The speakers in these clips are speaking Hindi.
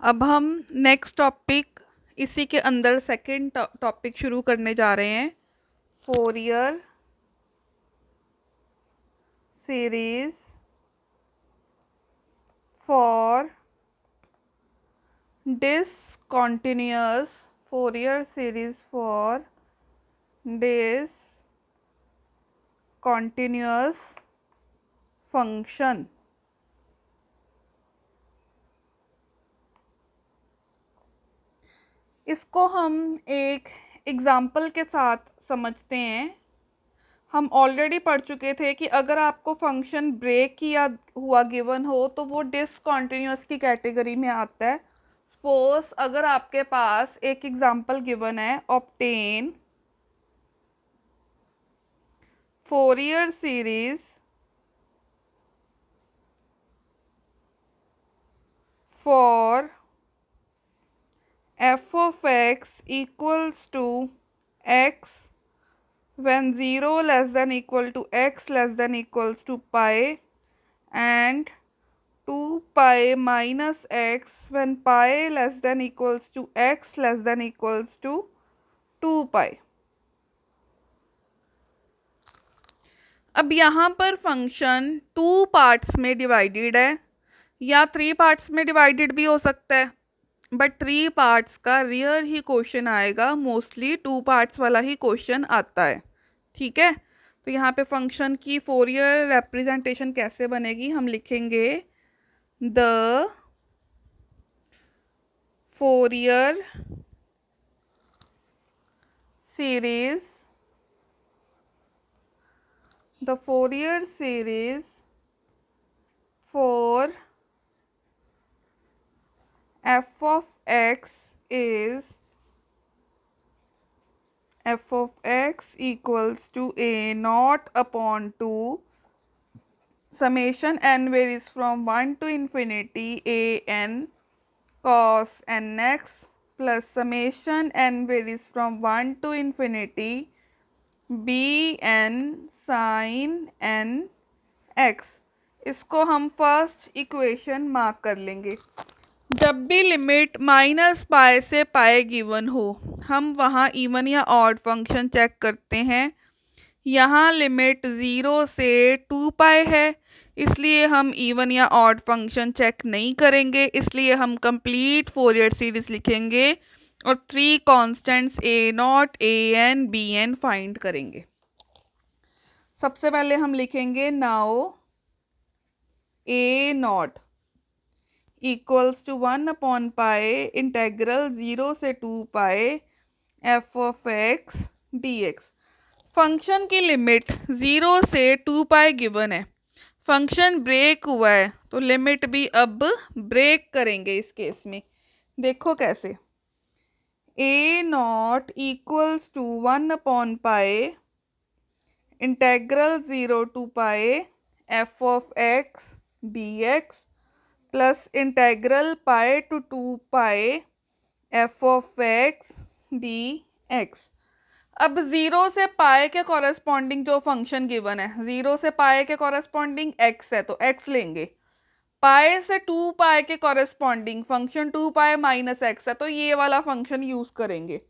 अब हम नेक्स्ट टॉपिक इसी के अंदर सेकंड टॉपिक शुरू करने जा रहे हैं। Fourier series for discontinuous Fourier series for discontinuous function. इसको हम एक एग्जाम्पल के साथ समझते हैं। हम ऑलरेडी पढ़ चुके थे कि अगर आपको फंक्शन ब्रेक किया हुआ गिवन हो तो वो डिसकंटिन्यूअस की कैटेगरी में आता है। सपोज अगर आपके पास एक एग्जाम्पल गिवन है, obtain Fourier series for f of x equals to x when 0 less than equal to x less than equals to pi and 2 pi minus x when pi less than equals to x less than equals to 2 pi। अब यहाँ पर फंक्शन 2 पार्ट्स में डिवाइडेड है या 3 पार्ट्स में डिवाइडेड भी हो सकता है, बट 3 पार्ट्स का रेयर ही क्वेश्चन आएगा, मोस्टली 2 पार्ट्स वाला ही क्वेश्चन आता है। ठीक है, तो यहाँ पे फंक्शन की फोरियर रिप्रेजेंटेशन कैसे बनेगी, हम लिखेंगे the Fourier series for f of x is f of x equals to a naught upon 2 summation n varies from 1 to infinity a n cos nx plus summation n varies from 1 to infinity b n sin n x। इसको हम फर्स्ट इक्वेशन मार्क कर लेंगे। जब भी लिमिट माइनस पाई से पाई गिवन हो, हम वहाँ इवन या ऑड फंक्शन चेक करते हैं। यहाँ लिमिट 0 से 2 पाई है, इसलिए हम इवन या ऑड फंक्शन चेक नहीं करेंगे, इसलिए हम कंप्लीट फोरियर सीरीज लिखेंगे और 3 constants a naught a n b n find करेंगे। सबसे पहले हम लिखेंगे now a naught equals to 1 upon pi integral 0 से 2 pi f of x dx। Function की लिमिट 0 से 2 पाई गिवन है, फंक्शन ब्रेक हुआ है तो लिमिट भी अब ब्रेक करेंगे। इस केस में देखो कैसे, a naught equals to 1 upon pi integral 0 to pi f of x dx plus integral pi to 2 pi f of x dx। अब 0 से पाई के कॉरेस्पॉन्डिंग जो फंक्शन गिवन है, 0 से पाई के कॉरेस्पॉन्डिंग x है तो x लेंगे। पाई से 2 पाई के corresponding function 2 pi minus x है तो ये वाला फंक्शन यूज करेंगे।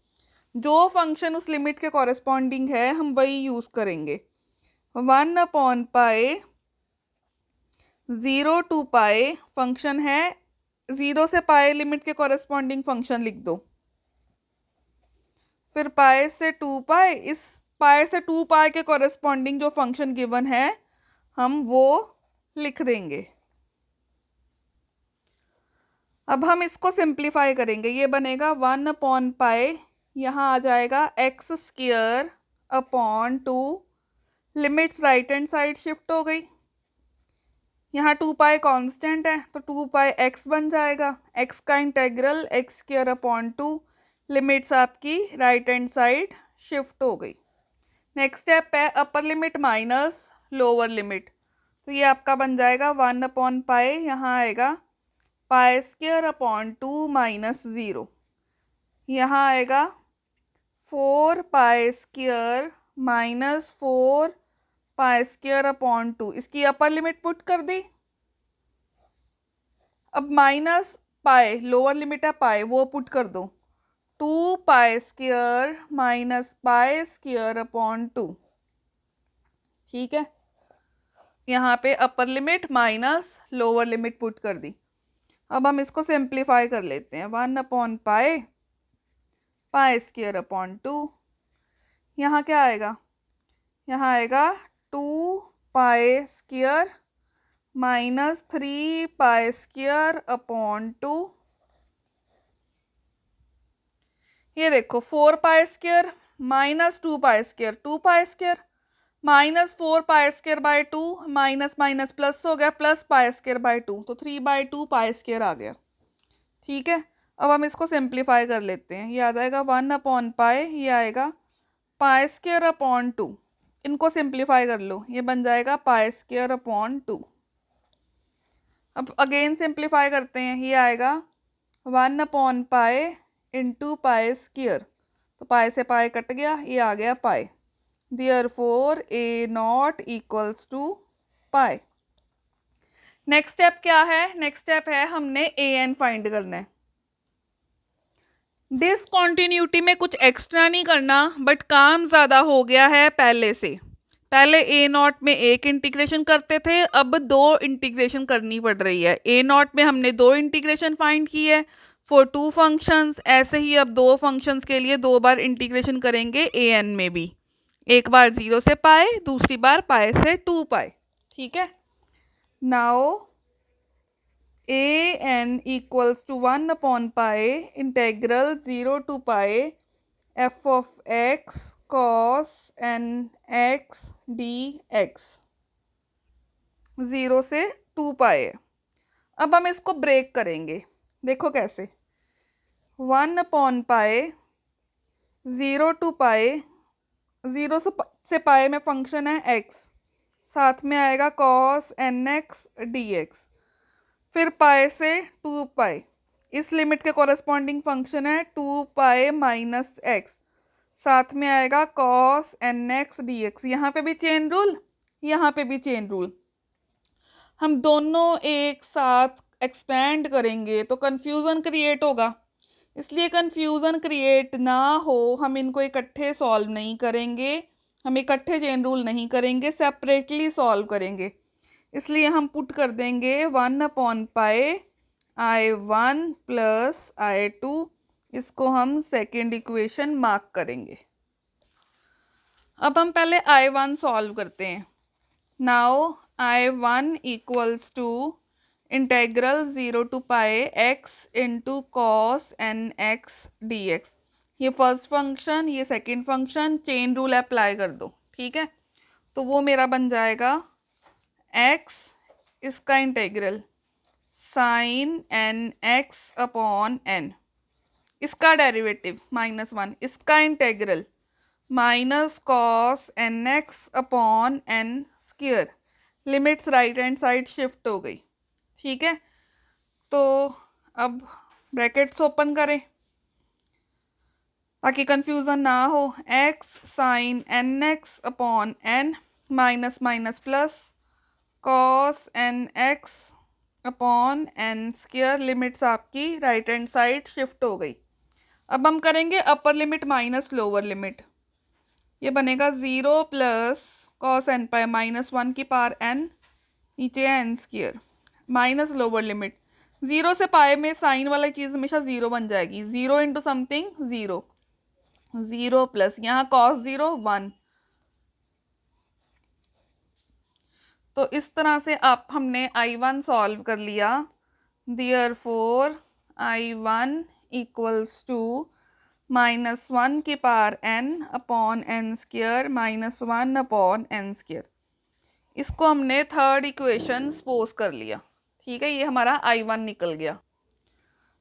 जो फंक्शन उस लिमिट के कॉरेस्पॉन्डिंग है हम वही यूज करेंगे। 1 upon pi 0 to pi function है, 0 से पाई लिमिट के कॉरेस्पॉन्डिंग फंक्शन लिख दो। फिर पाई से 2 पाई, इस पाई से 2 पाई के कॉरेस्पॉन्डिंग जो फंक्शन गिवन है हम वो लिख देंगे। अब हम इसको सिंप्लीफाई करेंगे, ये बनेगा 1 अपॉन पाई, यहाँ आ जाएगा x square upon 2, limits right hand side shift हो गई। यहाँ 2 पाई कांस्टेंट है तो 2 पाई एक्स बन जाएगा, एक्स का integral x square upon 2, limits आपकी राइट हैंड साइड शिफ्ट हो गई। नेक्स्ट स्टेप है अपर लिमिट माइनस लोअर लिमिट, तो ये आपका बन जाएगा 1 अपॉन पाई, यहाँ आएगा पाई स्क्वायर अपॉन 2 माइनस 0, यहाँ आएगा 4 pi square minus 4 pi square upon 2, इसकी अपर लिमिट पुट कर दी। अब माइनस पाई, लोअर लिमिट है पाई, वो पुट कर दो, 2 pi square - pi square upon 2। ठीक है, यहाँ पे अपर limit minus lower limit put कर दी। अब हम इसको सिंप्लीफाई कर लेते हैं, 1/पाई पाई स्क्वायर अपॉन 2। यहाँ क्या आएगा, यहाँ आएगा 2 pi square - 3 pi square upon 2। ये देखो 4 pi square - 2 pi square, 2 pi square -4 pi square by 2, minus minus plus हो गया, प्लस पाई स्क्वायर बाय 2, तो 3/2 पाई स्क्वायर आ गया। ठीक है, अब हम इसको सिंप्लीफाई कर लेते हैं, ये आ जाएगा 1/पाई, ये आएगा पाई स्क्वायर अपॉन 2। इनको सिंप्लीफाई कर लो, ये बन जाएगा पाई स्क्वायर अपॉन 2। अब अगेन सिंप्लीफाई करते हैं, ये आएगा 1/पाई इंटू पाई स्क्वायर, तो पाई से पाई कट गया, ये आ गया pi. Therefore A0 equals to pi. Next step क्या है, नेक्स्ट स्टेप है हमने an फाइंड करना है। डिसकॉन्टिन्यूटी में कुछ एक्स्ट्रा नहीं करना, बट काम ज़्यादा हो गया है पहले से। पहले A0 में एक इंटीग्रेशन करते थे, अब 2 इंटीग्रेशन करनी पड़ रही है। A0 में हमने 2 इंटीग्रेशन फाइंड की है फॉर 2 फंक्शंस, ऐसे ही अब 2 फंक्शंस के लिए 2 बार इंटीग्रेशन करेंगे an में भी, एक बार 0 से पाई, दूसरी बार पाई से 2 पाई। ठीक है, नाउ an इक्वल्स टू 1/पाई integral 0 to pi f of x cos nx dx, 0 से 2 पाई है। अब हम इसको ब्रेक करेंगे, देखो कैसे, 1/पाई 0 टू पाई, 0 से पाई में फंक्शन है x, साथ में आएगा cos nx dx, फिर पाई से 2 पाई, इस लिमिट के कॉरेस्पॉन्डिंग फंक्शन है 2 पाई माइनस x, साथ में आएगा cos nx dx। यहाँ पे भी चेन रूल, यहाँ पे भी चेन रूल, हम दोनों एक साथ एक्सपेंड करेंगे तो कंफ्यूजन क्रिएट होगा, इसलिए कंफ्यूजन क्रिएट ना हो हम इनको इकट्ठे सॉल्व नहीं करेंगे, हम इकट्ठे चेन रूल नहीं करेंगे, सेपरेटली सॉल्व करेंगे। इसलिए हम पुट कर देंगे 1/पाई I1 प्लस I2, इसको हम सेकेंड इक्वेशन मार्क करेंगे। अब हम पहले I1 सॉल्व करते हैं। Now I1 equals to integral 0 to pi x into cos nx dx। ये फर्स्ट फंक्शन, ये second function, chain rule apply कर दो। ठीक है, तो वो मेरा बन जाएगा x, इसका integral sine nx upon n, इसका डेरिवेटिव -1, इसका integral minus cos nx upon n square, limits right hand side shift हो गई। ठीक है, तो अब ब्रैकेट्स ओपन करें ताकि कंफ्यूजन ना हो, x sine nx upon n minus minus plus cos nx upon n square, limits आपकी राइट हैंड साइड शिफ्ट हो गई। अब हम करेंगे upper limit minus lower limit, ये बनेगा 0 प्लस कॉस n पाई -1 की पावर n, नीचे है n square, minus lower limit 0 से पाई में साइन वाली चीज़ हमेशा 0 बन जाएगी, 0 इंटू समथिंग 0, 0 प्लस यहाँ कॉस 0 1। तो इस तरह से आप हमने I1 सॉल्व कर लिया। देयरफॉर I1 इक्वल्स टू -1 की power n upon n square -1 upon n square, इसको हमने थर्ड इक्वेशन सपोज कर लिया। ठीक है, ये हमारा I1 निकल गया।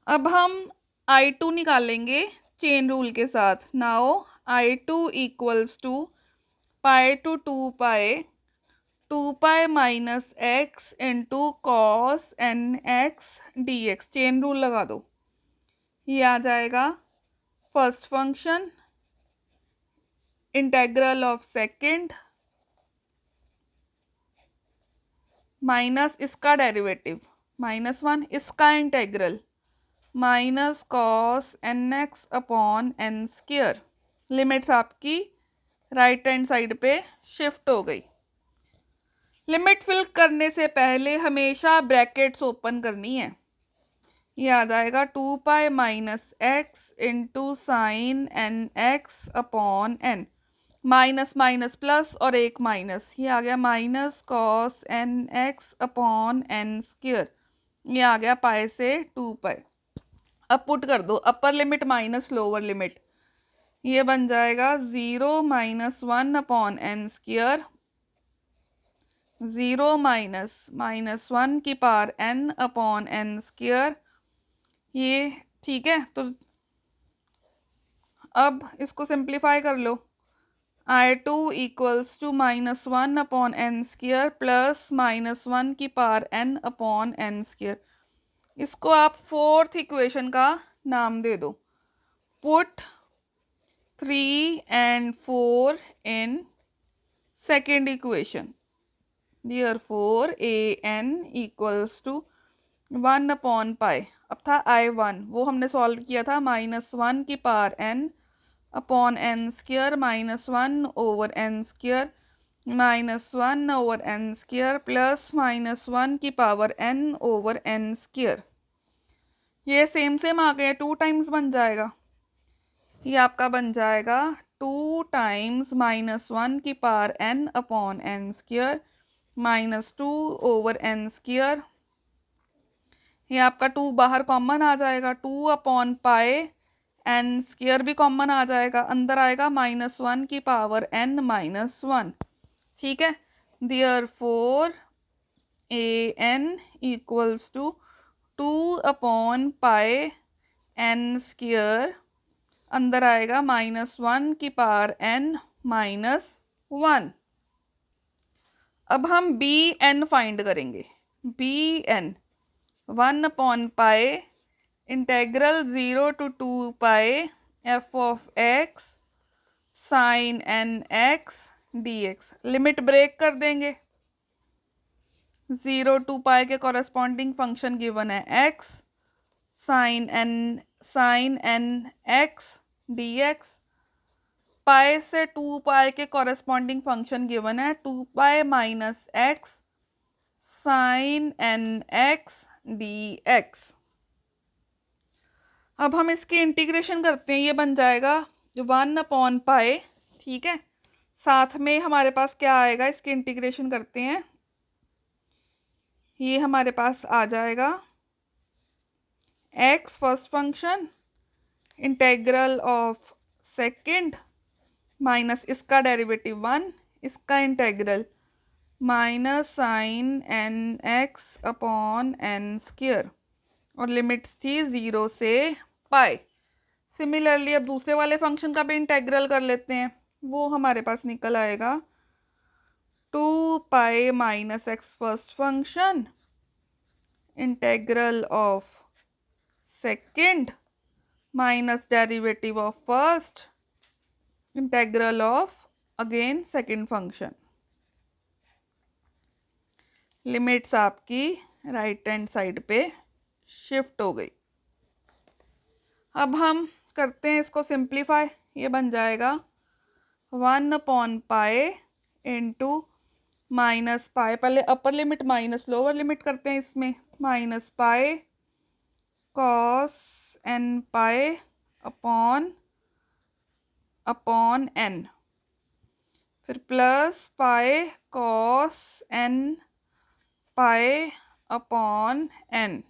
अब हम I2 निकालेंगे चेन रूल के साथ। Now I2 equals to pi to 2 pi 2 pi minus x into cos nx dx, chain rule लगा दो, ये आ जाएगा first function integral of second minus इसका डेरिवेटिव -1, इसका integral minus cos N X upon N square. Limits आपकी राइट हैंड साइड पे शिफ्ट हो गई। लिमिट फिल करने से पहले हमेशा ब्रैकेट्स ओपन करनी है। ये आ जाएगा 2 pi minus X into sine N X upon N, minus minus plus और एक माइनस, ये आ गया minus cos N X upon N square. ये आ गया पाई से 2 पाई। अब पुट कर दो upper limit minus lower limit, ये बन जाएगा 0 minus 1 upon N square, 0 minus minus 1 की power N upon N square. ये ठीक है, तो अब इसको सिंप्लीफाई कर लो। I2 equals to minus 1 upon N square plus minus 1 की power n upon N square. इसको आप फोर्थ इक्वेशन का नाम दे दो। Put 3 and 4 in second equation, therefore an equals to 1 upon pi. अब था I1, वो हमने सॉल्व किया था माइनस 1 की power n upon N square minus 1 over N square minus 1 over N square plus minus 1 की power n over N square. ये सेम सेम आ गया, 2 टाइम्स बन जाएगा। ये आपका बन जाएगा 2 टाइम्स माइनस 1 की power n upon N square minus 2 over N square. ये आपका 2 बाहर कॉमन आ जाएगा, 2 अपॉन पाई एन स्क्वायर भी कॉमन आ जाएगा, अंदर आएगा माइनस 1 की पावर n माइनस 1। ठीक है, therefore A N equals to 2 upon pi N square, अंदर आएगा माइनस 1 की पावर n माइनस 1। अब हम बी एन फाइंड करेंगे। B n 1 upon pi integral 0 to 2 pi f of x sine N x d x. Limit break कर देंगे। 0 to पाई के कॉरेस्पॉन्डिंग फंक्शन गिवन है x sine N x d x. Pi से 2 पाई के कॉरेस्पॉन्डिंग फंक्शन गिवन है 2 pi minus x sine N x d x. अब हम इसकी इंटीग्रेशन करते हैं, ये बन जाएगा 1 अपॉन पाई। ठीक है, साथ में हमारे पास क्या आएगा, इसकी इंटीग्रेशन करते हैं। ये हमारे पास आ जाएगा X first function integral of second minus इसका डेरिवेटिव 1, इसका integral minus sine N X upon N square और लिमिट्स थी 0 से पाई। सिमिलरली अब दूसरे वाले फंक्शन का भी इंटेग्रल कर लेते हैं। वो हमारे पास निकल आएगा 2 pi minus x first function integral of second minus derivative of first integral of again second function. Limits आपकी राइट हैंड साइड पे शिफ्ट हो गई। अब हम करते हैं इसको सिंप्लीफाई। ये बन जाएगा 1 upon pi into minus pi, पहले upper limit minus lower limit करते हैं इसमें, minus pi cos n pi upon n, फिर plus pi cos n pi upon n.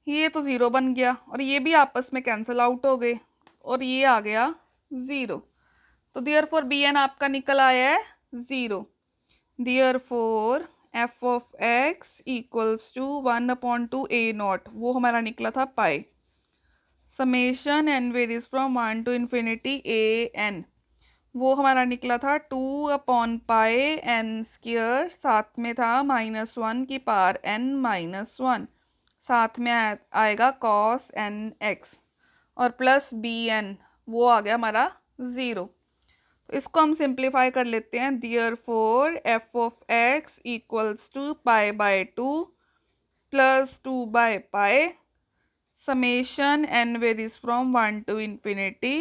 ये तो 0 बन गया और ये भी आपस में कैंसिल आउट हो गए और ये आ गया 0। तो देयरफॉर बी एन आपका निकल आया है 0। Therefore f of x equals to 1 upon 2 a naught, वो हमारा निकला था pi. Summation n varies from 1 to infinity a n, वो हमारा निकला था 2 अपॉन पाई एन स्क्वायर, साथ में था माइनस 1 की पावर n माइनस 1, साथ में आएगा कॉस एन एक्स और प्लस बी एन, वो आ गया हमारा 0। तो इसको हम सिंप्लीफाई कर लेते हैं। Therefore f of x equals to pi by 2 plus 2/पाई summation n varies from 1 to infinity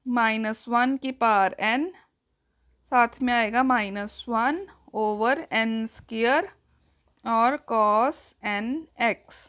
-1 की पावर n, साथ में आएगा -1 ओवर n स्क्वायर और cos n x।